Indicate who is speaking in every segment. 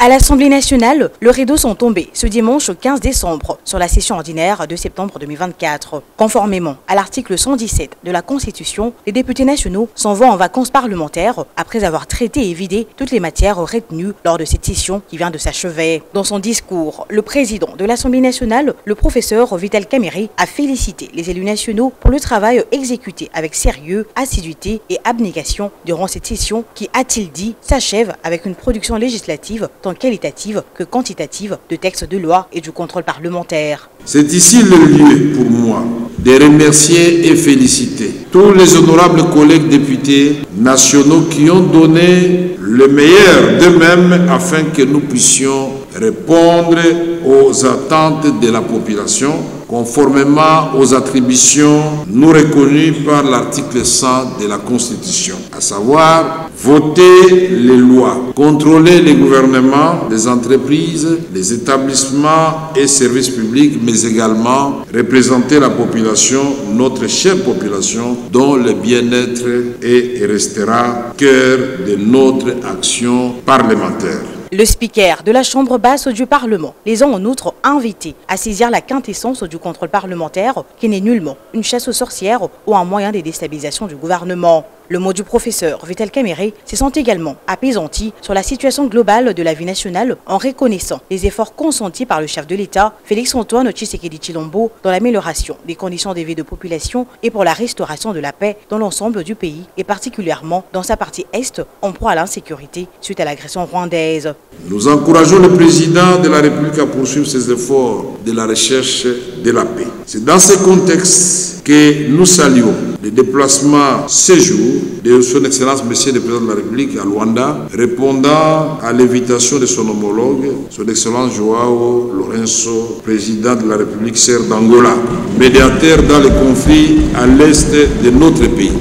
Speaker 1: À l'Assemblée nationale, le rideau sont tombés ce dimanche 15 décembre sur la session ordinaire de septembre 2024. Conformément à l'article 117 de la Constitution, les députés nationaux s'en vont en vacances parlementaires après avoir traité et vidé toutes les matières retenues lors de cette session qui vient de s'achever. Dans son discours, le président de l'Assemblée nationale, le professeur Vital Kamerhe, a félicité les élus nationaux pour le travail exécuté avec sérieux, assiduité et abnégation durant cette session qui, a-t-il dit, s'achève avec une production législative tant qualitative que quantitative de textes de loi et du contrôle parlementaire.
Speaker 2: C'est ici le lieu pour moi de remercier et féliciter tous les honorables collègues députés nationaux qui ont donné le meilleur d'eux-mêmes afin que nous puissions répondre aux attentes de la population conformément aux attributions nous reconnues par l'article 100 de la Constitution, à savoir voter les lois, contrôler les gouvernements, les entreprises, les établissements et services publics, mais également représenter la population, notre chère population, dont le bien-être est et restera cœur de notre action parlementaire.
Speaker 1: Le speaker de la Chambre basse du Parlement les a en outre invités à saisir la quintessence du contrôle parlementaire qui n'est nullement une chasse aux sorcières ou un moyen de déstabilisation du gouvernement. Le mot du professeur Vital Kamerhe se sent également apaisanti sur la situation globale de la vie nationale en reconnaissant les efforts consentis par le chef de l'État, Félix-Antoine Tshisekedi Tshilombo, dans l'amélioration des conditions de vie de population et pour la restauration de la paix dans l'ensemble du pays et particulièrement dans sa partie est en proie à l'insécurité suite à l'agression rwandaise.
Speaker 2: Nous encourageons le président de la République à poursuivre ses efforts de la recherche de la paix. C'est dans ce contexte que nous saluons le déplacement ce jour de son Excellence Monsieur le Président de la République à Luanda, répondant à l'invitation de son homologue, son Excellence Joao Lourenço, président de la République serbe d'Angola, médiateur dans les conflits à l'est de notre pays.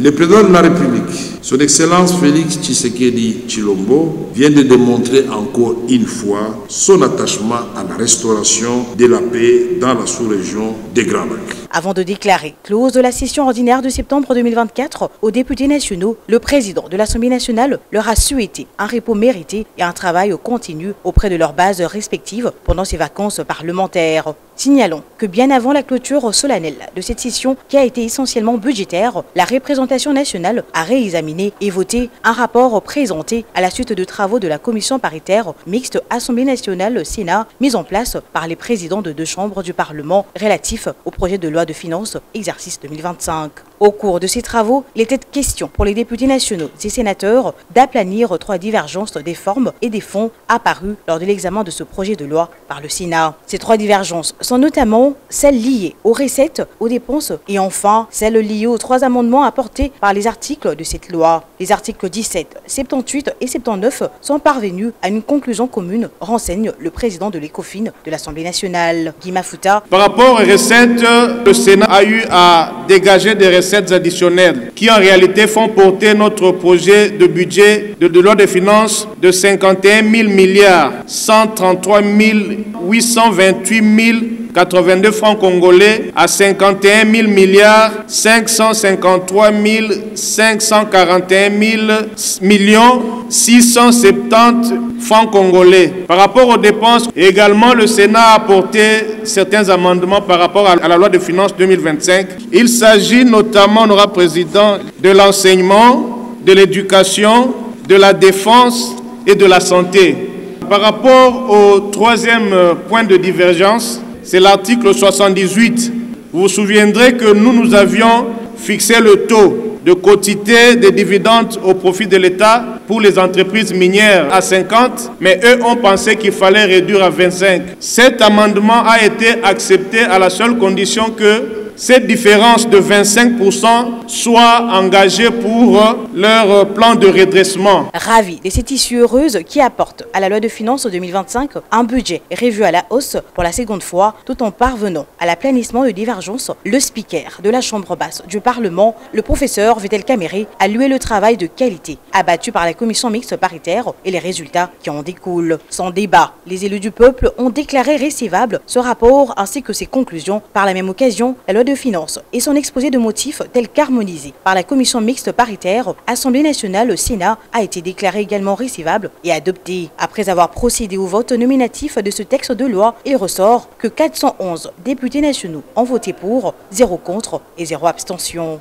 Speaker 2: Le président de la République, son Excellence Félix Tshisekedi Tshilombo, vient de démontrer encore une fois son attachement à la restauration de la paix dans la sous-région des Grands Lacs.
Speaker 1: Avant de déclarer close de la session ordinaire de septembre 2024 aux députés nationaux, le président de l'Assemblée nationale leur a souhaité un repos mérité et un travail continu auprès de leurs bases respectives pendant ces vacances parlementaires. Signalons que bien avant la clôture solennelle de cette session qui a été essentiellement budgétaire, la représentation nationale a réexaminé et voté un rapport présenté à la suite de travaux de la commission paritaire mixte Assemblée nationale-Sénat mise en place par les présidents de deux chambres du Parlement relatif au projet de loi de finances exercice 2025. Au cours de ces travaux, il était question pour les députés nationaux et sénateurs d'aplanir trois divergences des formes et des fonds apparues lors de l'examen de ce projet de loi par le Sénat. Ces trois divergences sont notamment celles liées aux recettes, aux dépenses et enfin celles liées aux trois amendements apportés par les articles de cette loi. Les articles 17, 78 et 79 sont parvenus à une conclusion commune, renseigne le président de l'ECOFIN de l'Assemblée nationale, Guy Mafuta.
Speaker 3: Par rapport aux recettes, le Sénat a eu à dégager des recettes additionnelles qui en réalité font porter notre projet de budget de loi de finances de 51 000 milliards 133 828 082 francs congolais à 51 000 milliards 553 541 millions 670 francs congolais. Par rapport aux dépenses, également le Sénat a apporté certains amendements par rapport à la loi de finances 2025. Il s'agit notamment, honorable président, de l'enseignement, de l'éducation, de la défense et de la santé. Par rapport au troisième point de divergence, c'est l'article 78. Vous vous souviendrez que nous avions fixé le taux de quotité des dividendes au profit de l'État pour les entreprises minières à 50, mais eux ont pensé qu'il fallait réduire à 25. Cet amendement a été accepté à la seule condition que cette différence de 25% soit engagée pour leur plan de redressement.
Speaker 1: Ravi de cette issue heureuse qui apporte à la loi de finances 2025 un budget revu à la hausse pour la seconde fois, tout en parvenant à l'aplanissement de divergences, le speaker de la Chambre basse du Parlement, le professeur Vital Kamerhe, a loué le travail de qualité abattu par la commission mixte paritaire et les résultats qui en découlent. Sans débat, les élus du peuple ont déclaré recevable ce rapport ainsi que ses conclusions. Par la même occasion, la loi de de finances et son exposé de motifs tel qu'harmonisé par la commission mixte paritaire, Assemblée nationale, Sénat, a été déclaré également recevable et adopté. Après avoir procédé au vote nominatif de ce texte de loi, il ressort que 411 députés nationaux ont voté pour, 0 contre et 0 abstention.